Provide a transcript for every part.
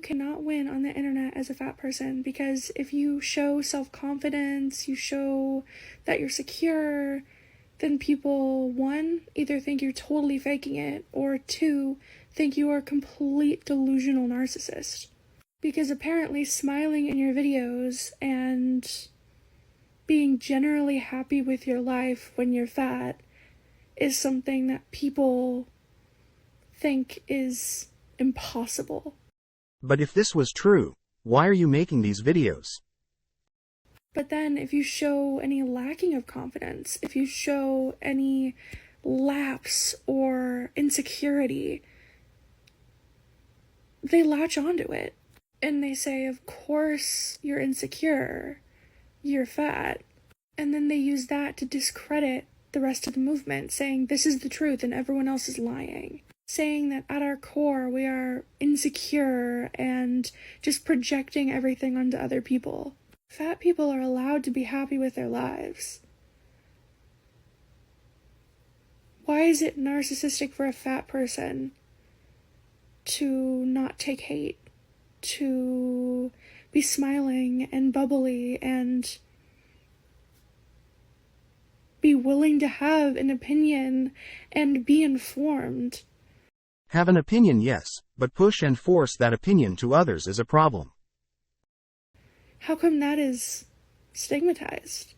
cannot win on the internet as a fat person, because if you show self-confidence, you show that you're secure, then people, one, either think you're totally faking it, or two, think you are a complete delusional narcissist. Because apparently smiling in your videos and being generally happy with your life when you're fat is something that people think is impossible. But if this was true, why are you making these videos? But then if you show any lacking of confidence, if you show any lapse or insecurity, they latch onto it. And they say, of course you're insecure, you're fat. And then they use that to discredit the rest of the movement, saying this is the truth and everyone else is lying. Saying that at our core we are insecure and just projecting everything onto other people. Fat people are allowed to be happy with their lives. Why is it narcissistic for a fat person to not take hate, to be smiling and bubbly and be willing to have an opinion and be informed? Have an opinion, yes, but push and force that opinion to others is a problem. How come that is stigmatized?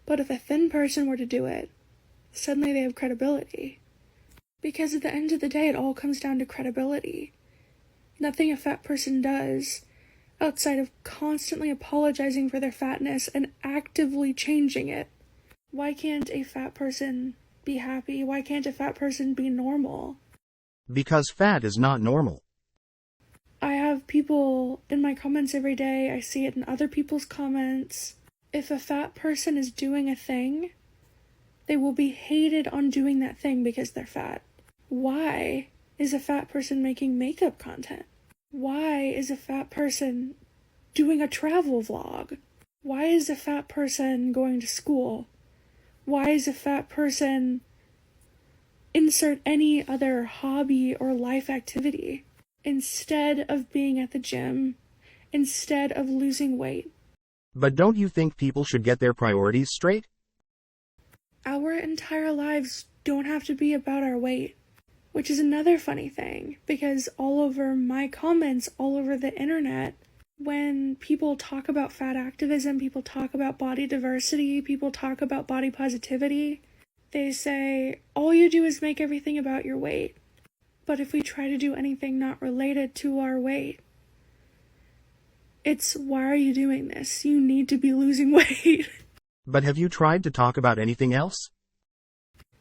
But if a thin person were to do it, suddenly they have credibility. Because at the end of the day, it all comes down to credibility. Nothing a fat person does, outside of constantly apologizing for their fatness and actively changing it. Why can't a fat person be happy? Why can't a fat person be normal? Because fat is not normal. I have people in my comments every day. I see it in other people's comments. If a fat person is doing a thing, they will be hated on doing that thing because they're fat. Why is a fat person making makeup content? Why is a fat person doing a travel vlog? Why is a fat person going to school? Why is a fat person insert any other hobby or life activity instead of being at the gym, instead of losing weight? But don't you think people should get their priorities straight? Our entire lives don't have to be about our weight, which is another funny thing, because all over my comments, all over the internet, when people talk about fat activism, people talk about body diversity, people talk about body positivity, they say, all you do is make everything about your weight. But if we try to do anything not related to our weight, it's, why are you doing this? You need to be losing weight. But have you tried to talk about anything else?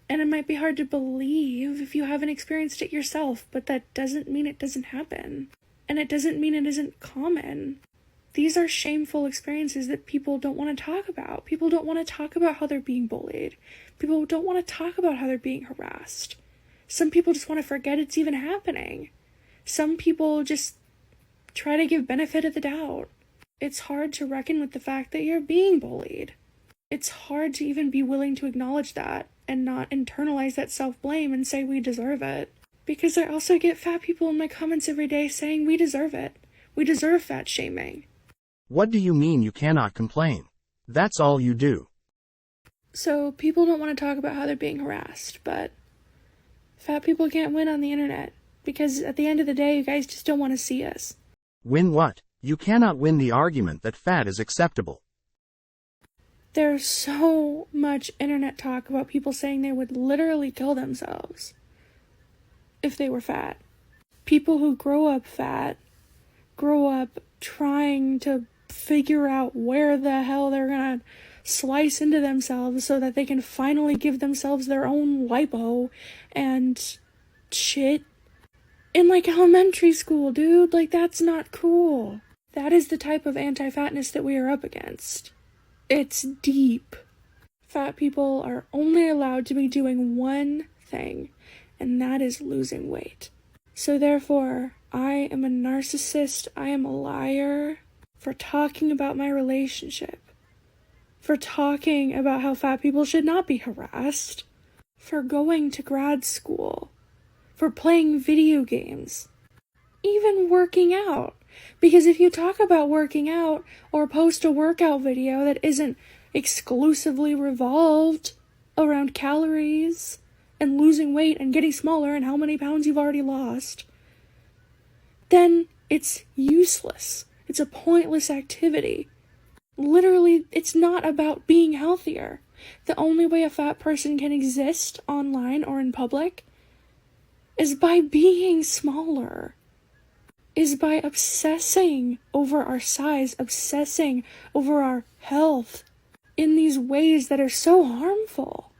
And it might be hard to believe if you haven't experienced it yourself, but that doesn't mean it doesn't happen. And it doesn't mean it isn't common. These are shameful experiences that people don't want to talk about. People don't want to talk about how they're being bullied. People don't want to talk about how they're being harassed. Some people just want to forget it's even happening. Some people just try to give benefit of the doubt. It's hard to reckon with the fact that you're being bullied. It's hard to even be willing to acknowledge that and not internalize that self-blame and say we deserve it. Because I also get fat people in my comments every day saying we deserve it. We deserve fat shaming. What do you mean you cannot complain? That's all you do. So people don't want to talk about how they're being harassed, but fat people can't win on the internet. Because at the end of the day, you guys just don't want to see us. Win what? You cannot win the argument that fat is acceptable. There's so much internet talk about people saying they would literally kill themselves if they were fat. People who grow up fat grow up trying to figure out where the hell they're gonna slice into themselves so that they can finally give themselves their own lipo and shit. In like elementary school, dude, like that's not cool. That is the type of anti-fatness that we are up against. It's deep. Fat people are only allowed to be doing one thing, and that is losing weight. So therefore, I am a narcissist, I am a liar for talking about my relationship, for talking about how fat people should not be harassed, for going to grad school, for playing video games. even working out. Because if you talk about working out or post a workout video that isn't exclusively revolved around calories and losing weight and getting smaller and how many pounds you've already lost, then it's useless. It's a pointless activity. Literally, it's not about being healthier. The only way a fat person can exist online or in public is by being smaller. Is by obsessing over our size, obsessing over our health in these ways that are so harmful.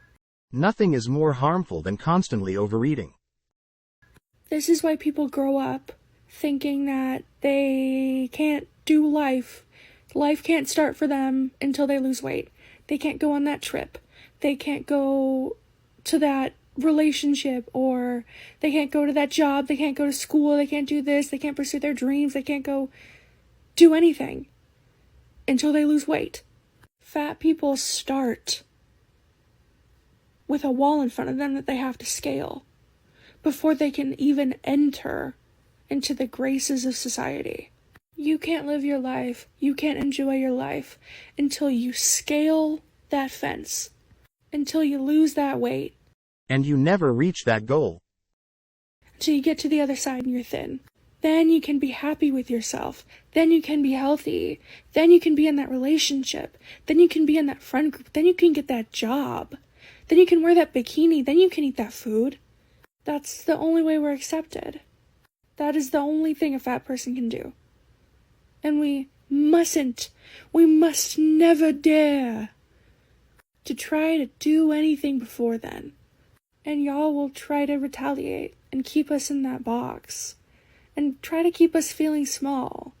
Nothing is more harmful than constantly overeating. This is why people grow up thinking that they can't do life. Life can't start for them until they lose weight. They can't go on that trip. They can't go to that relationship, or they can't go to that job, they can't go to school, they can't do this, they can't pursue their dreams, they can't go do anything until they lose weight. Fat people start with a wall in front of them that they have to scale before they can even enter into the graces of society. You can't live your life, you can't enjoy your life until you scale that fence, until you lose that weight. And you never reach that goal. Until you get to the other side and you're thin. Then you can be happy with yourself. Then you can be healthy. Then you can be in that relationship. Then you can be in that friend group. Then you can get that job. Then you can wear that bikini. Then you can eat that food. That's the only way we're accepted. That is the only thing a fat person can do. And we must never dare to try to do anything before then. And y'all will try to retaliate and keep us in that box. And try to keep us feeling small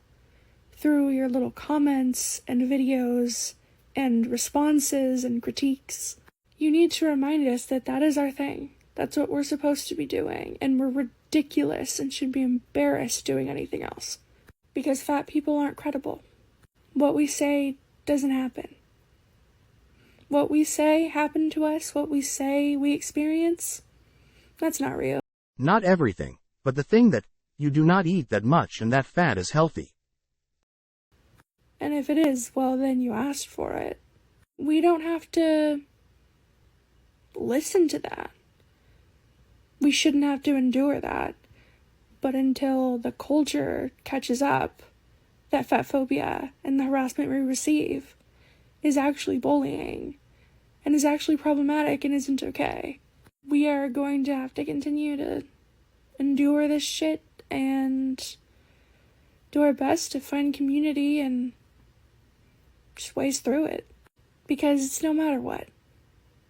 through your little comments and videos and responses and critiques. You need to remind us that that is our thing. That's what we're supposed to be doing. And we're ridiculous and should be embarrassed doing anything else. Because fat people aren't credible. What we say doesn't happen. What we say happened to us, what we say we experience, that's not real. Not everything, but the thing that you do not eat that much and that fat is healthy. And if it is, well, then you asked for it. We don't have to listen to that. We shouldn't have to endure that. But until the culture catches up, that fat phobia and the harassment we receive is actually bullying and is actually problematic and isn't okay. We are going to have to continue to endure this shit and do our best to find community and just ways through it. Because it's no matter what.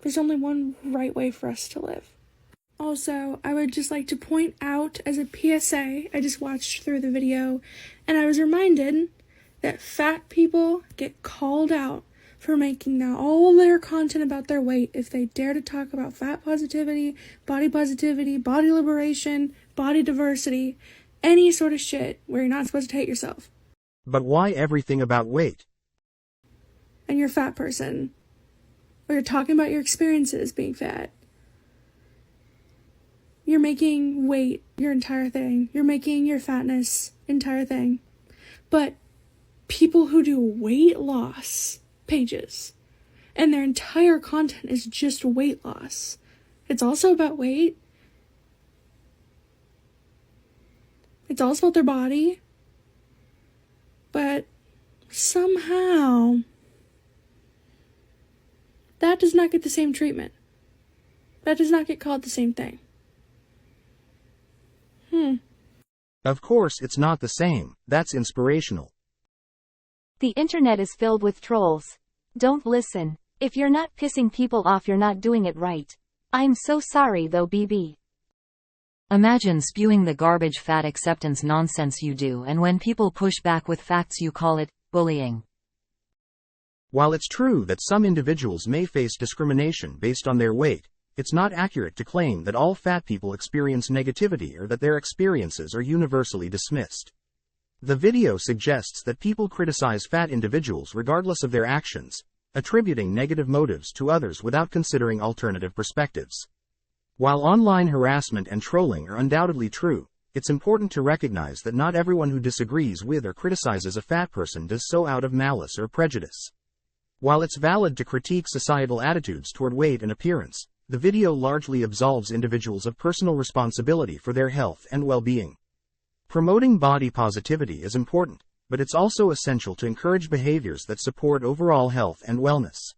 There's only one right way for us to live. Also, I would just like to point out as a PSA, I just watched through the video and I was reminded that fat people get called out for making now all their content about their weight if they dare to talk about fat positivity, body liberation, body diversity, any sort of shit where you're not supposed to hate yourself. But why everything about weight? And you're a fat person. Or you're talking about your experiences being fat. You're making weight your entire thing. You're making your fatness entire thing. But people who do weight loss pages and their entire content is just weight loss. It's also about weight. It's also about their body. But somehow that does not get the same treatment. That does not get called the same thing. Of course it's not the same. That's inspirational. The internet is filled with trolls. Don't listen. If you're not pissing people off, you're not doing it right. I'm so sorry though, BB. Imagine spewing the garbage fat acceptance nonsense you do, and when people push back with facts you call it bullying. While it's true that some individuals may face discrimination based on their weight, it's not accurate to claim that all fat people experience negativity or that their experiences are universally dismissed. The video suggests that people criticize fat individuals regardless of their actions, attributing negative motives to others without considering alternative perspectives. While online harassment and trolling are undoubtedly true, it's important to recognize that not everyone who disagrees with or criticizes a fat person does so out of malice or prejudice. While it's valid to critique societal attitudes toward weight and appearance, the video largely absolves individuals of personal responsibility for their health and well-being. Promoting body positivity is important, but it's also essential to encourage behaviors that support overall health and wellness.